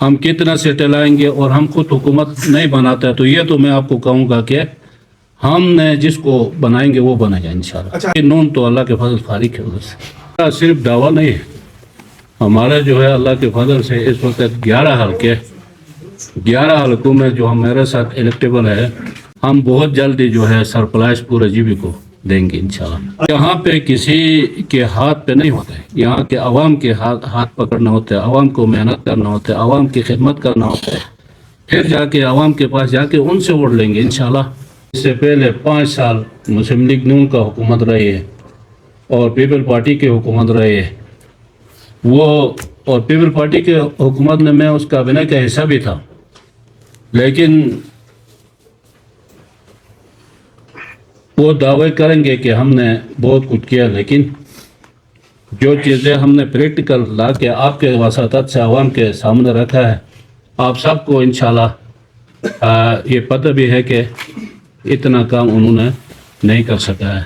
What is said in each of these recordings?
ہم کتنا سیٹل آئیں گے اور ہم خود حکومت نہیں بناتے تو یہ تو میں آپ کو کہوں گا کہ ہم نے جس کو بنائیں گے وہ بنے گا انشاءاللہ. نون تو اللہ کے فضل فارغ ہے ادھر سے. صرف دعویٰ نہیں ہے ہمارے جو ہے اللہ کے فضل سے اس وقت 11 حلقے 11 حلقوں میں جو میرے ساتھ الیکٹیبل ہے ہم بہت جلدی جو ہے سرپرائز پورے جی بی کو دیں گے انشاءاللہ. یہاں پہ کسی کے ہاتھ پہ نہیں ہوتے یہاں کے عوام کے ہاتھ پکڑنا ہوتا ہے عوام کو محنت کرنا ہوتا ہے عوام کی خدمت کرنا ہوتا ہے پھر جا کے عوام کے پاس جا کے ان سے ووٹ لیں گے انشاءاللہ. اس سے پہلے 5 سال مسلم لیگ نون کا حکومت رہی ہے اور پیپل پارٹی کی حکومت رہی ہے وہ اور پیپل پارٹی کے حکومت میں اس کابینہ کا حصہ بھی تھا لیکن وہ دعوے کریں گے کہ ہم نے بہت کچھ کیا لیکن جو چیزیں ہم نے پریکٹیکل لا کے آپ کے وساطت سے عوام کے سامنے رکھا ہے آپ سب کو انشاءاللہ یہ پتہ بھی ہے کہ اتنا کام انہوں نے نہیں کر سکا ہے.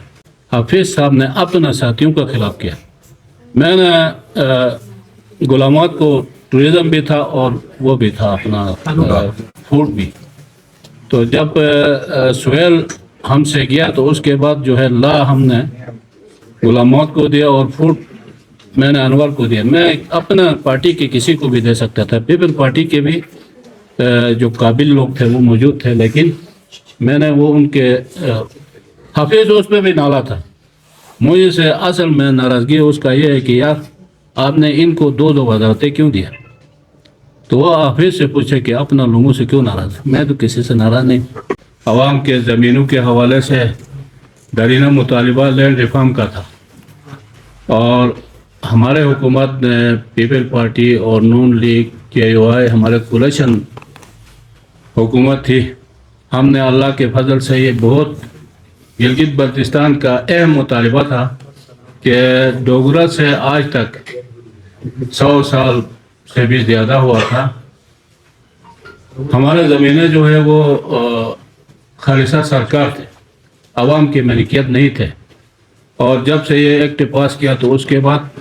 حفیظ صاحب نے اپنے ساتھیوں کا خلاف کیا. میں نے غلامات کو ٹورزم بھی تھا اور وہ بھی تھا اپنا فوڈ بھی. تو جب سہیل ہم سے گیا تو اس کے بعد جو ہے ہم نے غلامات کو دیا اور فوڈ میں نے انور کو دیا. میں اپنا پارٹی کے کسی کو بھی دے سکتا تھا پیپل پارٹی کے بھی جو قابل لوگ تھے وہ موجود تھے لیکن میں نے وہ ان کے حفیظ اس پہ بھی نالا تھا. مجھے سے اصل میں ناراضگی اس کا یہ ہے کہ یار آپ نے ان کو 2 وزارتیں کیوں دیا. تو وہ حفیظ سے پوچھے کہ اپنا لوگوں سے کیوں ناراض. میں تو کسی سے ناراض نہیں. عوام کے زمینوں کے حوالے سے درینہ مطالبہ لینڈ ریفارم کا تھا اور ہمارے حکومت نے پیپل پارٹی اور نون لیگ کے ہمارے کولیشن حکومت تھی. ہم نے اللہ کے فضل سے یہ بہت گلگت بلتستان کا اہم مطالبہ تھا کہ ڈوگرا سے آج تک 100 سال سے بھی زیادہ ہوا تھا ہمارے زمینیں جو ہے وہ خالصہ سرکار تھے عوام کی ملکیت نہیں تھے اور جب سے یہ ایکٹ پاس کیا تو اس کے بعد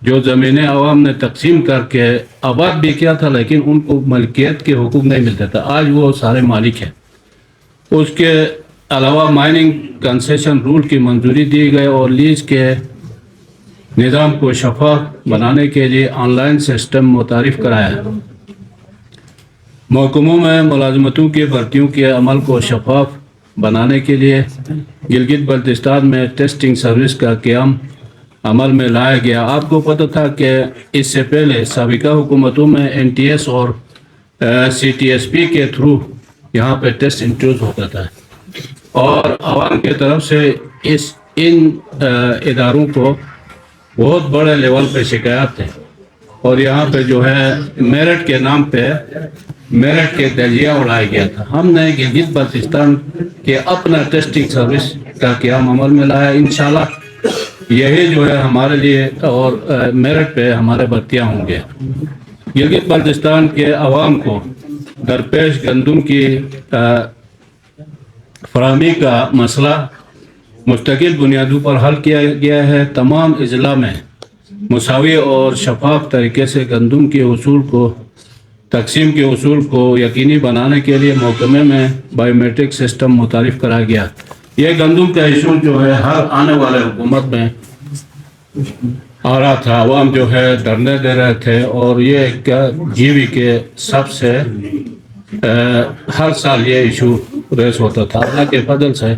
جو زمینیں عوام نے تقسیم کر کے آباد بھی کیا تھا لیکن ان کو ملکیت کے حقوق نہیں ملتا تھا. آج وہ سارے مالک ہیں. اس کے علاوہ مائننگ کنسیشن رول کی منظوری دی گئی اور لیز کے نظام کو شفاف بنانے کے لیے آن لائن سسٹم متعارف کرایا. محکموں میں ملازمتوں کی بھرتیوں کے عمل کو شفاف بنانے کے لیے گلگت بلتستان میں ٹیسٹنگ سروس کا قیام عمل میں لایا گیا. آپ کو پتہ تھا کہ اس سے پہلے سابقہ حکومتوں میں NTS اور CTSP کے تھرو یہاں پہ ٹیسٹ انٹروڈیوس ہوتا تھا اور عوام کی طرف سے ان اداروں کو بہت بڑے لیول پہ شکایات تھے اور یہاں پہ جو ہے میرٹ کے نام پہ میرٹ کے درجہ اڑایا گیا تھا. ہم نے گلگت بلتستان کے اپنا ٹیسٹنگ سروس کا قیام عمل میں لایا. انشاءاللہ یہی جو ہے ہمارے لیے اور میرٹ پہ ہمارے بھرتیاں ہوں گے. گلگت بلتستان کے عوام کو درپیش گندم کی فراہمی کا مسئلہ مستقل بنیادوں پر حل کیا گیا ہے. تمام اضلاع میں مساوی اور شفاف طریقے سے گندم کے اصول کو تقسیم کے اصول کو یقینی بنانے کے لیے محکمے میں بائیو میٹرک سسٹم متعارف کرایا گیا. یہ گندم کا ایشو جو ہے ہر آنے والے حکومت میں آ رہا تھا. عوام جو ہے دھرنے دے رہے تھے اور یہ جی وی کے سب سے ہر سال یہ ایشو ریس ہوتا تھا. اللہ کے فضل سے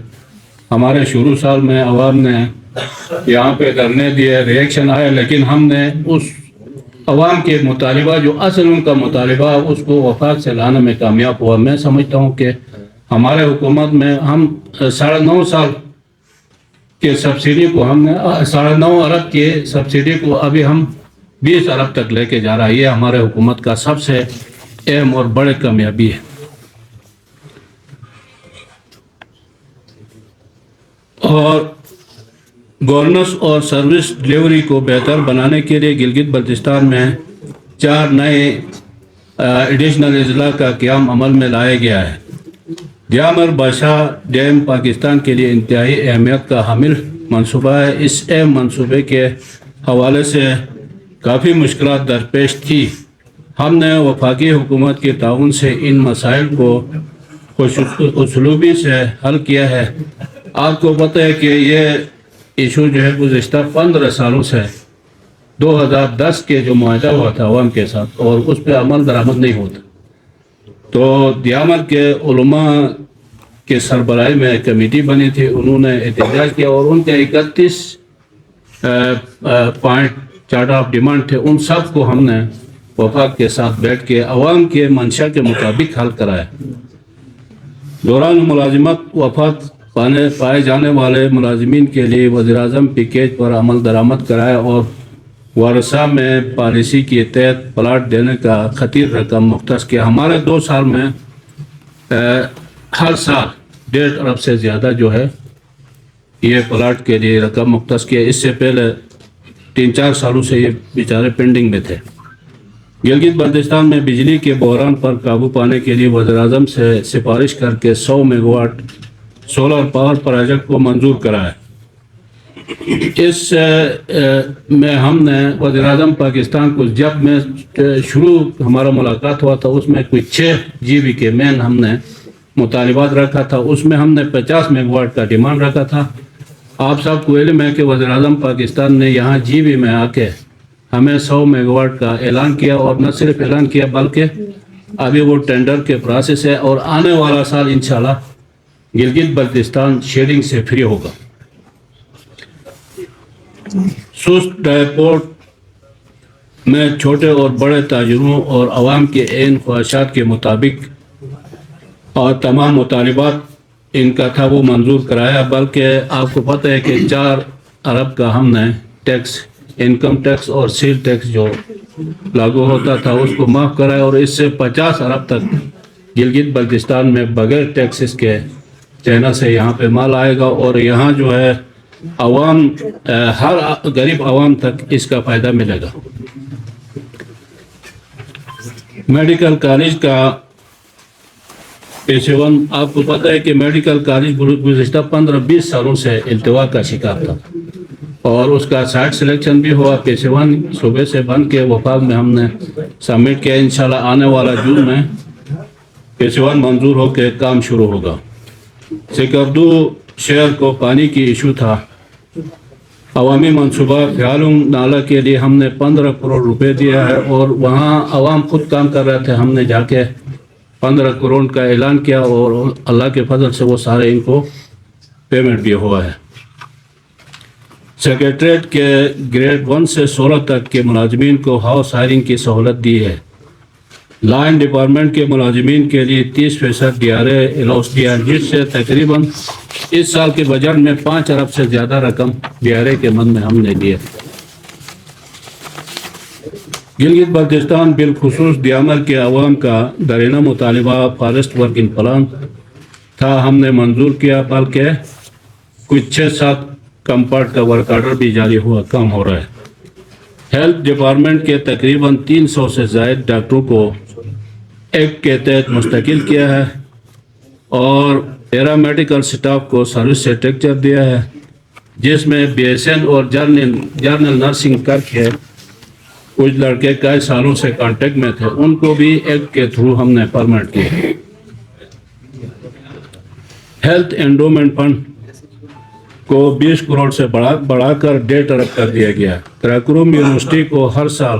ہمارے شروع سال میں عوام نے یہاں پہ دھرنے دیے ریئیکشن آئے لیکن ہم نے اس عوام کے مطالبہ جو اصل ان کا مطالبہ اس کو وفاق سے لانے میں کامیاب ہوا. میں سمجھتا ہوں کہ ہمارے حکومت میں ہم 9.5 سال کے سبسڈی کو ہم نے 9.5 ارب کے سبسڈی کو ابھی ہم 20 ارب تک لے کے جا رہا ہے. یہ ہمارے حکومت کا سب سے اہم اور بڑے کامیابی ہے. اور گورننس اور سروس ڈلیوری کو بہتر بنانے کے لیے گلگت بلتستان میں 4 نئے ایڈیشنل اضلاع کا قیام عمل میں لایا گیا ہے. جامر بادشاہ ڈیم پاکستان کے لیے انتہائی اہمیت کا حامل منصوبہ ہے. اس اہم منصوبے کے حوالے سے کافی مشکلات درپیش تھی ہم نے وفاقی حکومت کے تعاون سے ان مسائل کو اسلوبی سے حل کیا ہے۔ آپ کو پتہ ہے کہ یہ ایشو جو ہے گزشتہ 15 سالوں سے 2010 کے جو معاہدہ ہوا تھا عوام کے ساتھ، اور اس پہ عمل درآمد نہیں ہوتا، تو دیامت کے علماء کے سربراہی میں کمیٹی بنی تھی، انہوں نے احتجاج کیا اور ان کے 31 پوائنٹ چارٹر آف ڈیمانڈ تھے، ان سب کو ہم نے وفاق کے ساتھ بیٹھ کے عوام کے منشا کے مطابق حل کرایا۔ دوران ملازمت وفاق پائے جانے والے ملازمین کے لیے وزیر اعظم پیکیج پر عمل درآمد کرایا اور ورثہ میں پالیسی کے تحت پلاٹ دینے کا خطیر رقم مختص کیا۔ ہمارے 2 سال میں ہر سال 1.5 ارب سے زیادہ جو ہے یہ پلاٹ کے لیے رقم مختص کیا۔ اس سے پہلے 3-4 سالوں سے یہ بیچارے پینڈنگ میں تھے۔ گلگت بلتستان میں بجلی کے بحران پر قابو پانے کے لیے وزیر اعظم سے سفارش کر کے 100 mega what solar power project کو منظور کرایا۔ اس میں ہم نے وزیر اعظم پاکستان کو جب میں شروع ہمارا ملاقات ہوا تھا، اس میں کوئی 6 GB کے مین ہم نے مطالبات رکھا تھا، اس میں ہم نے 50 میگا واٹ کا ڈیمانڈ رکھا تھا۔ آپ سب کو علم ہے کہ وزیر اعظم پاکستان نے یہاں GB میں آ کے ہمیں 100 میگا واٹ کا اعلان کیا، اور نہ صرف اعلان کیا بلکہ ابھی وہ ٹینڈر کے پروسیس ہے، اور آنے والا سال انشاءاللہ گلگت بلتستان شیڈنگ سے فری ہوگا۔ سست ڈرائیپورٹ میں چھوٹے اور بڑے تاجروں اور عوام کے عین خواہشات کے مطابق اور تمام مطالبات ان کا تھا وہ منظور کرایا، بلکہ آپ کو پتہ ہے کہ 4 ارب کا ہم نے ٹیکس، انکم ٹیکس اور سیل ٹیکس جو لاگو ہوتا تھا اس کو معاف کرایا، اور اس سے 50 ارب تک گلگت بلتستان میں بغیر ٹیکسز کے چائنا سے یہاں پہ مال آئے گا، اور یہاں جو ہے عوام ہر غریب عوام تک اس کا فائدہ ملے گا۔ میڈیکل کالج کا پیشے ون، آپ کو پتہ ہے کہ میڈیکل کالج گزشتہ 15-20 سالوں سے التوا کا شکار تھا، اور اس کا سائٹ سلیکشن بھی ہوا، پیشے ون صوبے سے بن کے وفاق میں ہم نے سبمٹ کیا۔ انشاءاللہ آنے والا جون میں پیشے ون منظور ہو کے کام شروع ہوگا۔ سکردو شہر کو پانی کی ایشو تھا، عوامی منصوبہ خیالوں نالہ کے لیے ہم نے 15 کروڑ روپے دیا ہے، اور وہاں عوام خود کام کر رہے تھے، ہم نے جا کے 15 کروڑ کا اعلان کیا، اور اللہ کے فضل سے وہ سارے ان کو پیمنٹ بھی ہوا ہے۔ سیکریٹریٹ کے گریڈ 1 سے 16 تک کے ملازمین کو ہاؤس ہائرنگ کی سہولت دی ہے۔ لائن ڈپارٹمنٹ کے ملازمین کے لیے 30% DRA الاؤنس دیا، جس سے تقریباً اس سال کے بجٹ میں 5 ارب سے زیادہ رقم DRA کے مد میں ہم نے دیا۔ گلگت بلتستان بالخصوص دیامر کے عوام کا درینہ مطالبہ فارسٹ ورکنگ پلان تھا، ہم نے منظور کیا، بلکہ کچھ 6-7 کمپارٹ کا ورک آرڈر بھی جاری ہوا، کام ہو رہا ہے۔ ہیلتھ ڈپارٹمنٹ کے تقریباً 300 سے زائد ڈاکٹروں کو ایکٹ کے تحت مستقل کیا ہے، اور پیرامیڈیکل سٹاف کو سروس سے ٹیکچر دیا ہے، جس میں BSN اور جرنل نرسنگ کر کے کچھ لڑکے کئی سالوں سے کانٹیکٹ میں تھے، ان کو بھی ایکٹ کے تھرو ہم نے پرمٹ کیا۔ ہیلتھ انڈومنٹ فنڈ کو 20 کروڑ سے بڑھا کر 1.5 ارب کر دیا گیا۔ کراکروم یونیورسٹی کو ہر سال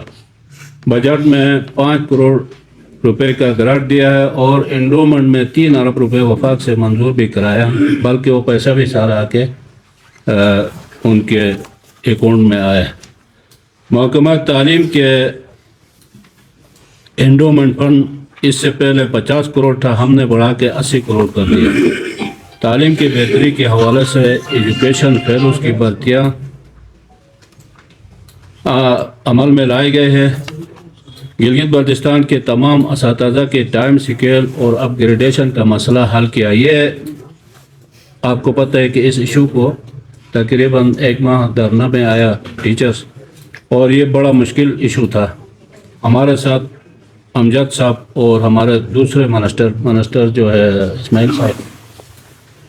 بجٹ میں 5 کروڑ روپے کا گرانٹ دیا ہے، اور انڈومنٹ میں 3 ارب روپے وفاق سے منظور بھی کرایا، بلکہ وہ پیسہ بھی سارا آ کے ان کے اکاؤنٹ میں آیا۔ محکمہ تعلیم کے انڈومنٹ فنڈ اس سے پہلے 50 کروڑ تھا، ہم نے بڑھا کے 80 کروڑ کر دیا۔ تعلیم کی بہتری کے حوالے سے ایجوکیشن فیلوز کی بھرتیاں عمل میں لائے گئے ہیں۔ گلگت بلتستان کے تمام اساتذہ کے ٹائم سکیل اور اپ گریڈیشن کا مسئلہ حل کیا۔ یہ آپ کو پتہ ہے کہ اس ایشو کو تقریباً 1 ماہ دھرنا میں آیا ٹیچرز، اور یہ بڑا مشکل ایشو تھا۔ ہمارے ساتھ امجد صاحب اور ہمارے دوسرے منسٹر جو ہے اسماعیل صاحب،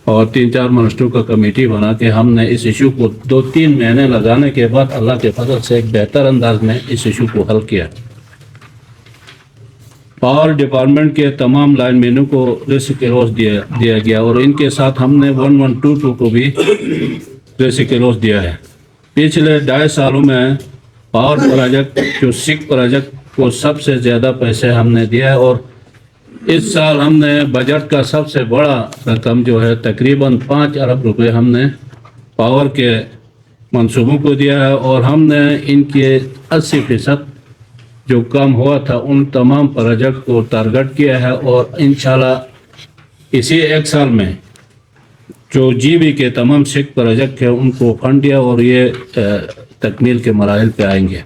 اور 3-4 منسٹروں کا کمیٹی بنا کے ہم نے اس ایشو کو 2-3 مہینے لگانے کے بعد اللہ کے فضل سے ایک بہتر انداز میں اس ایشو کو حل کیا۔ پاور ڈپارٹمنٹ کے تمام لائن مینوں کو رزق روز دیا گیا اور ان کے ساتھ ہم نے 1122 کو بھی رزق روز دیا ہے۔ پچھلے 2.5 سالوں میں پاور پروجیکٹ جو سکھ پروجیکٹ کو سب سے زیادہ پیسے ہم نے دیا ہے اور اس سال ہم نے بجٹ کا سب سے بڑا رقم جو ہے تقریباً 5 ارب روپے ہم نے پاور کے منصوبوں کو دیا ہے اور ہم نے ان کے 80% جو کام ہوا تھا ان تمام پروجیکٹ کو ٹارگٹ کیا ہے اور انشاءاللہ اسی 1 سال میں جو جی بی کے تمام سکھ پروجیکٹ ہیں ان کو فنڈ دیا اور یہ تکمیل کے مراحل پہ آئیں گے۔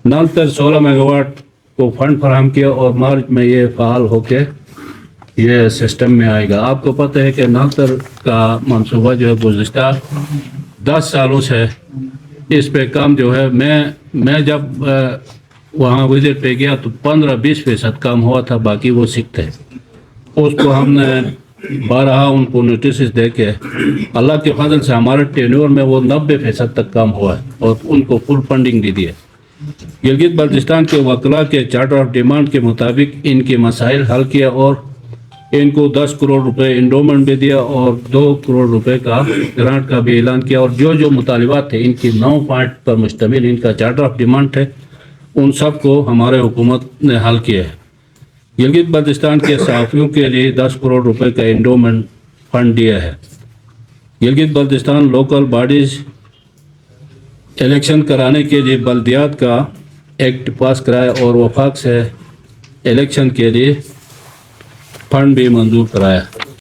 نلتر 16 میگا واٹ کو فنڈ فراہم کیا اور مارچ میں یہ فعال ہو کے یہ سسٹم میں آئے گا۔ آپ کو پتہ ہے کہ نلتر کا منصوبہ جو ہے گزشتہ 10 سالوں سے اس پہ کام جو ہے میں جب وہاں وزٹ پہ گیا تو 15-20% کام ہوا تھا، باقی وہ سکھ تھے۔ اس کو ہم نے بارہا ان کو نوٹسز دے کے اللہ کے فضل سے ہمارے ٹینیور میں وہ 90% تک کام ہوا ہے اور ان کو فل فنڈنگ بھی دی ہے۔ گلگت بلتستان کے وکلاء کے چارٹر آف ڈیمانڈ کے مطابق ان کے مسائل حل کیا اور ان کو 10 کروڑ روپے انڈومنٹ بھی دیا اور 2 کروڑ روپے کا گرانٹ کا بھی اعلان کیا اور جو مطالبات تھے ان کی 9 پوائنٹ پر مشتمل ان کا چارٹر آف ڈیمانڈ ہے ان سب کو ہمارے حکومت نے حل کیا ہے۔ گلگت بلتستان کے صحافیوں کے لیے 10 کروڑ روپے کا انڈومنٹ فنڈ دیا ہے۔ Gilgit Baltistan local bodies election کرانے کے لیے بلدیات کا ایکٹ پاس کرایا اور وفاق سے الیکشن کے لیے فنڈ بھی منظور کرایا۔